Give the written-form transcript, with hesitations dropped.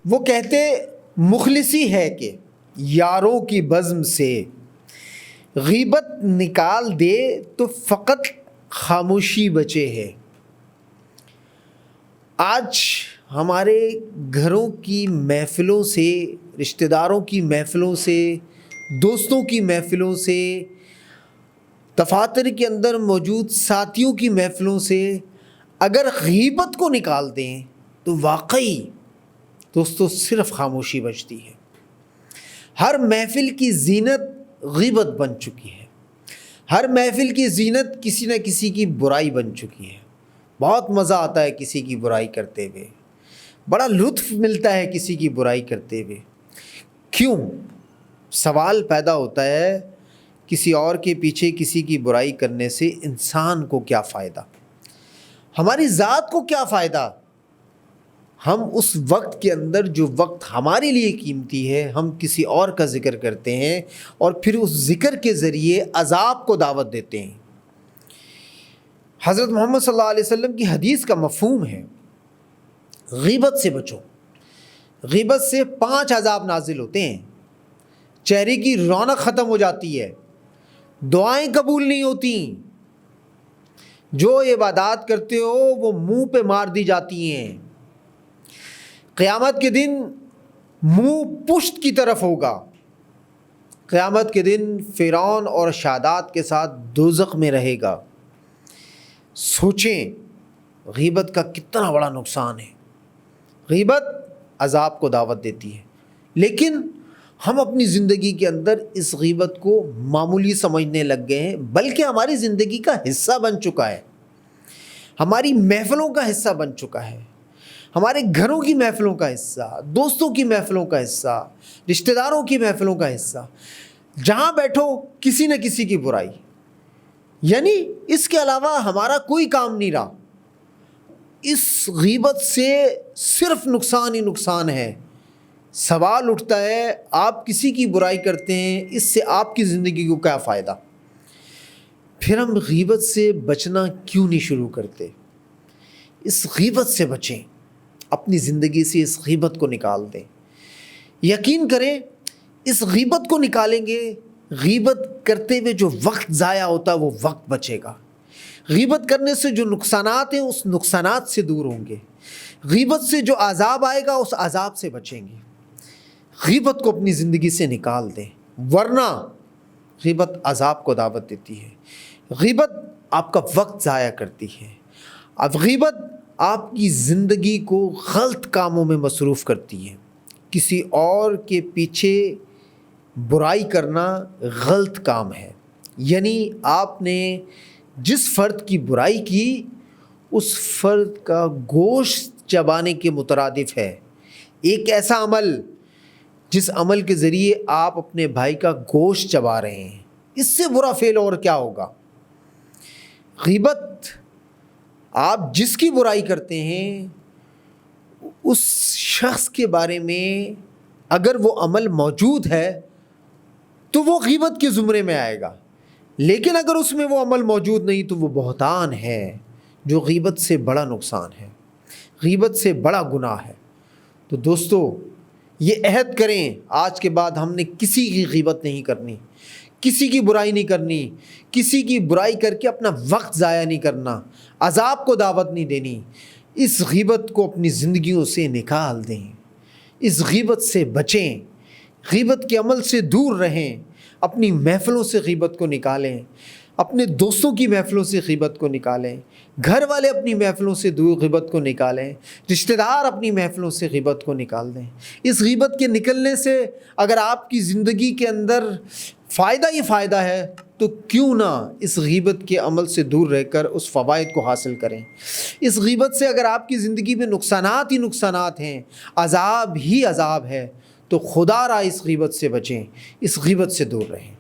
وہ کہتے مخلصی ہے کہ یاروں کی بزم سے غیبت نکال دے تو فقط خاموشی بچے ہے۔ آج ہمارے گھروں کی محفلوں سے، رشتہ داروں کی محفلوں سے، دوستوں کی محفلوں سے، دفاتر کے اندر موجود ساتھیوں کی محفلوں سے اگر غیبت کو نکال دیں تو واقعی دوستو صرف خاموشی بچتی ہے۔ ہر محفل کی زینت غیبت بن چکی ہے، ہر محفل کی زینت کسی نہ کسی کی برائی بن چکی ہے۔ بہت مزہ آتا ہے کسی کی برائی کرتے ہوئے، بڑا لطف ملتا ہے کسی کی برائی کرتے ہوئے۔ کیوں؟ سوال پیدا ہوتا ہے کسی اور کے پیچھے کسی کی برائی کرنے سے انسان کو کیا فائدہ، ہماری ذات کو کیا فائدہ؟ ہم اس وقت کے اندر جو وقت ہمارے لیے قیمتی ہے ہم کسی اور کا ذکر کرتے ہیں اور پھر اس ذکر کے ذریعے عذاب کو دعوت دیتے ہیں۔ حضرت محمد صلی اللہ علیہ وسلم کی حدیث کا مفہوم ہے غیبت سے بچو۔ غیبت سے 5 عذاب نازل ہوتے ہیں، چہرے کی رونق ختم ہو جاتی ہے، دعائیں قبول نہیں ہوتی، جو عبادات کرتے ہو وہ منہ پہ مار دی جاتی ہیں، قیامت کے دن منہ پشت کی طرف ہوگا، قیامت کے دن فرعون اور شادات کے ساتھ دوزخ میں رہے گا۔ سوچیں غیبت کا کتنا بڑا نقصان ہے۔ غیبت عذاب کو دعوت دیتی ہے، لیکن ہم اپنی زندگی کے اندر اس غیبت کو معمولی سمجھنے لگ گئے ہیں، بلکہ ہماری زندگی کا حصہ بن چکا ہے، ہماری محفلوں کا حصہ بن چکا ہے، ہمارے گھروں کی محفلوں کا حصہ، دوستوں کی محفلوں کا حصہ، رشتہ داروں کی محفلوں کا حصہ۔ جہاں بیٹھو کسی نہ کسی کی برائی، یعنی اس کے علاوہ ہمارا کوئی کام نہیں رہا۔ اس غیبت سے صرف نقصان ہی نقصان ہے۔ سوال اٹھتا ہے آپ کسی کی برائی کرتے ہیں، اس سے آپ کی زندگی کو کیا فائدہ؟ پھر ہم غیبت سے بچنا کیوں نہیں شروع کرتے؟ اس غیبت سے بچیں، اپنی زندگی سے اس غیبت کو نکال دیں۔ یقین کریں اس غیبت کو نکالیں گے، غیبت کرتے ہوئے جو وقت ضائع ہوتا ہے وہ وقت بچے گا، غیبت کرنے سے جو نقصانات ہیں اس نقصانات سے دور ہوں گے، غیبت سے جو عذاب آئے گا اس عذاب سے بچیں گے۔ غیبت کو اپنی زندگی سے نکال دیں، ورنہ غیبت عذاب کو دعوت دیتی ہے، غیبت آپ کا وقت ضائع کرتی ہے، اب غیبت آپ کی زندگی کو غلط کاموں میں مصروف کرتی ہے۔ کسی اور کے پیچھے برائی کرنا غلط کام ہے، یعنی آپ نے جس فرد کی برائی کی اس فرد کا گوشت چبانے کے مترادف ہے۔ ایک ایسا عمل جس عمل کے ذریعے آپ اپنے بھائی کا گوشت چبا رہے ہیں، اس سے برا فعل اور کیا ہوگا؟ غیبت آپ جس کی برائی کرتے ہیں اس شخص کے بارے میں اگر وہ عمل موجود ہے تو وہ غیبت کے زمرے میں آئے گا، لیکن اگر اس میں وہ عمل موجود نہیں تو وہ بہتان ہے، جو غیبت سے بڑا نقصان ہے، غیبت سے بڑا گناہ ہے۔ تو دوستو یہ عہد کریں آج کے بعد ہم نے کسی کی غیبت نہیں کرنی، کسی کی برائی نہیں کرنی، کسی کی برائی کر کے اپنا وقت ضائع نہیں کرنا، عذاب کو دعوت نہیں دینی۔ اس غیبت کو اپنی زندگیوں سے نکال دیں، اس غیبت سے بچیں، غیبت کے عمل سے دور رہیں، اپنی محفلوں سے غیبت کو نکالیں، اپنے دوستوں کی محفلوں سے غیبت کو نکالیں، گھر والے اپنی محفلوں سے دور غیبت کو نکالیں، رشتہ دار اپنی محفلوں سے غیبت کو نکال دیں۔ اس غیبت کے نکلنے سے اگر آپ کی زندگی کے اندر فائدہ ہی فائدہ ہے تو کیوں نہ اس غیبت کے عمل سے دور رہ کر اس فوائد کو حاصل کریں۔ اس غیبت سے اگر آپ کی زندگی میں نقصانات ہی نقصانات ہیں، عذاب ہی عذاب ہے، تو خدا را اس غیبت سے بچیں، اس غیبت سے دور رہیں۔